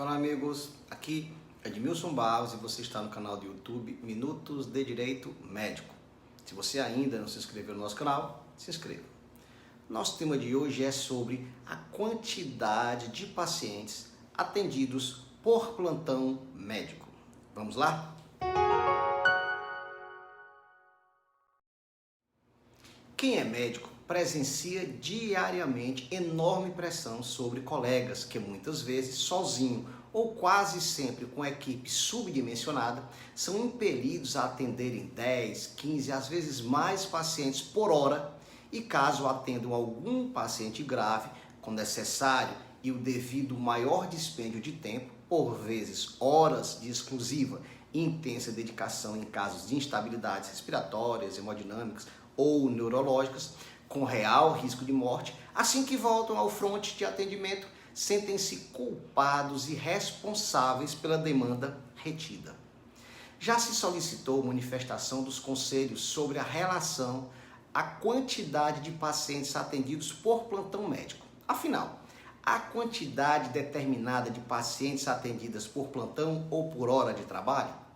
Olá amigos, aqui é Edmilson Barros e você está no canal do YouTube Minutos de Direito Médico. Se você ainda não se inscreveu no nosso canal, se inscreva. Nosso tema de hoje é sobre a quantidade de pacientes atendidos por plantão médico. Vamos lá? Quem é médico presencia diariamente enorme pressão sobre colegas que muitas vezes sozinho ou quase sempre com a equipe subdimensionada são impelidos a atenderem 10, 15, às vezes mais pacientes por hora e caso atendam algum paciente grave com necessário e o devido maior dispêndio de tempo, por vezes horas de exclusiva e intensa dedicação em casos de instabilidades respiratórias, hemodinâmicas ou neurológicas, com real risco de morte, assim que voltam ao fronte de atendimento, sentem-se culpados e responsáveis pela demanda retida. Já se solicitou manifestação dos conselhos sobre a relação à quantidade de pacientes atendidos por plantão médico. Afinal, a quantidade determinada de pacientes atendidas por plantão ou por hora de trabalho?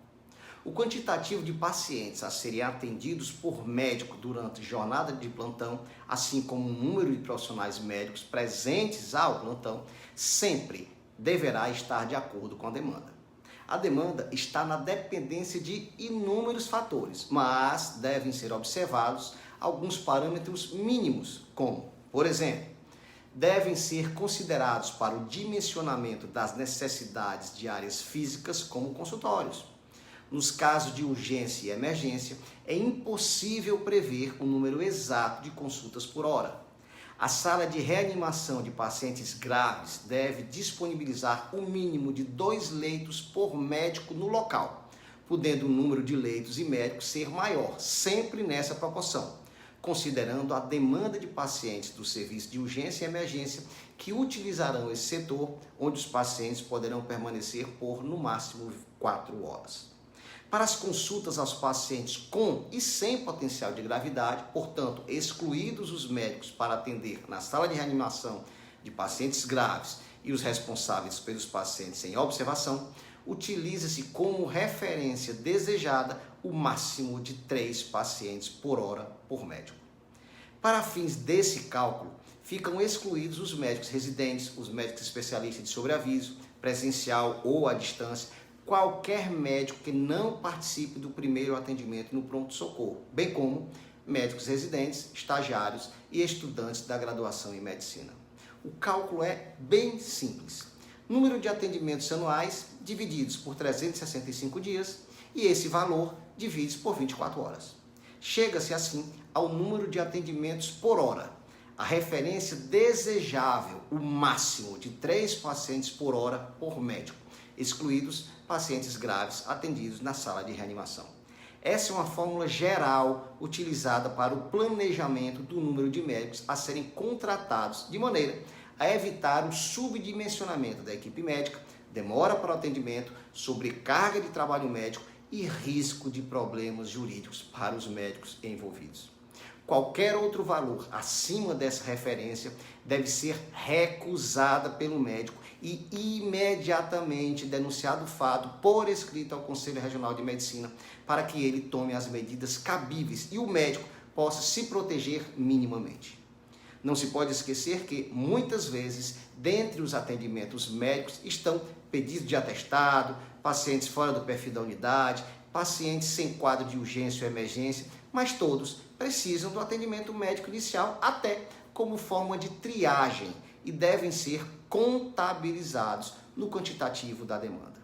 O quantitativo de pacientes a serem atendidos por médico durante jornada de plantão, assim como o número de profissionais médicos presentes ao plantão, sempre deverá estar de acordo com a demanda. A demanda está na dependência de inúmeros fatores, mas devem ser observados alguns parâmetros mínimos, como, por exemplo, devem ser considerados para o dimensionamento das necessidades de áreas físicas como consultórios. Nos casos de urgência e emergência, é impossível prever o número exato de consultas por hora. A sala de reanimação de pacientes graves deve disponibilizar o mínimo de 2 leitos por médico no local, podendo o número de leitos e médicos ser maior, sempre nessa proporção, considerando a demanda de pacientes do serviço de urgência e emergência que utilizarão esse setor, onde os pacientes poderão permanecer por, no máximo, 4 horas. Para as consultas aos pacientes com e sem potencial de gravidade, portanto, excluídos os médicos para atender na sala de reanimação de pacientes graves e os responsáveis pelos pacientes em observação, utiliza-se como referência desejada o máximo de 3 pacientes por hora por médico. Para fins desse cálculo, ficam excluídos os médicos residentes, os médicos especialistas de sobreaviso, presencial ou à distância, qualquer médico que não participe do primeiro atendimento no pronto-socorro, bem como médicos residentes, estagiários e estudantes da graduação em medicina. O cálculo é bem simples. Número de atendimentos anuais divididos por 365 dias e esse valor divide por 24 horas. Chega-se assim ao número de atendimentos por hora. A referência desejável, o máximo de 3 pacientes por hora por médico, excluídos pacientes graves atendidos na sala de reanimação. Essa é uma fórmula geral utilizada para o planejamento do número de médicos a serem contratados, de maneira a evitar o subdimensionamento da equipe médica, demora para o atendimento, sobrecarga de trabalho médico e risco de problemas jurídicos para os médicos envolvidos. Qualquer outro valor acima dessa referência deve ser recusada pelo médico e imediatamente denunciado o fato por escrito ao Conselho Regional de Medicina para que ele tome as medidas cabíveis e o médico possa se proteger minimamente. Não se pode esquecer que, muitas vezes, dentre os atendimentos médicos estão pedidos de atestado, pacientes fora do perfil da unidade, pacientes sem quadro de urgência ou emergência, mas todos precisam do atendimento médico inicial até como forma de triagem e devem ser contabilizados no quantitativo da demanda.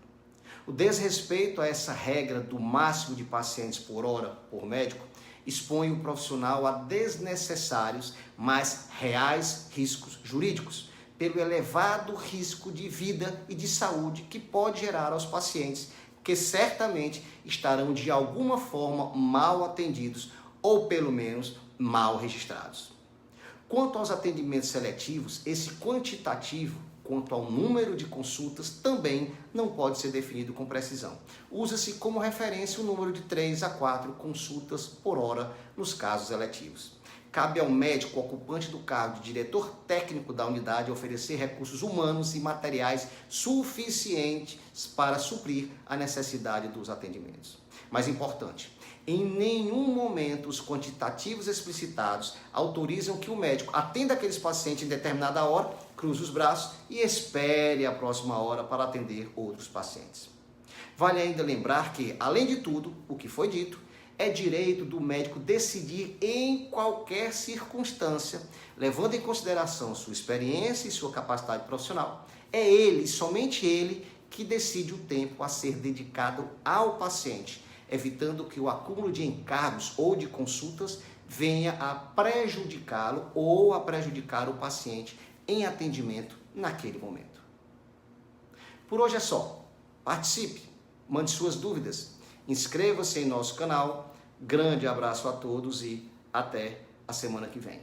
O desrespeito a essa regra do máximo de pacientes por hora por médico expõe o profissional a desnecessários, mas reais riscos jurídicos, pelo elevado risco de vida e de saúde que pode gerar aos pacientes que certamente estarão de alguma forma mal atendidos ou pelo menos mal registrados. Quanto aos atendimentos seletivos, esse quantitativo, quanto ao número de consultas, também não pode ser definido com precisão. Usa-se como referência o número de 3 a 4 consultas por hora nos casos eletivos. cabe ao médico ocupante do cargo de diretor técnico da unidade oferecer recursos humanos e materiais suficientes para suprir a necessidade dos atendimentos. Mais importante, em nenhum momento os quantitativos explicitados autorizam que o médico atenda aqueles pacientes em determinada hora, cruze os braços e espere a próxima hora para atender outros pacientes. Vale ainda lembrar que, além de tudo, o que foi dito, é direito do médico decidir em qualquer circunstância, levando em consideração sua experiência e sua capacidade profissional. É ele, somente ele, que decide o tempo a ser dedicado ao paciente, evitando que o acúmulo de encargos ou de consultas venha a prejudicá-lo ou a prejudicar o paciente em atendimento naquele momento. Por hoje é só. Participe, mande suas dúvidas, inscreva-se em nosso canal. Grande abraço a todos e até a semana que vem.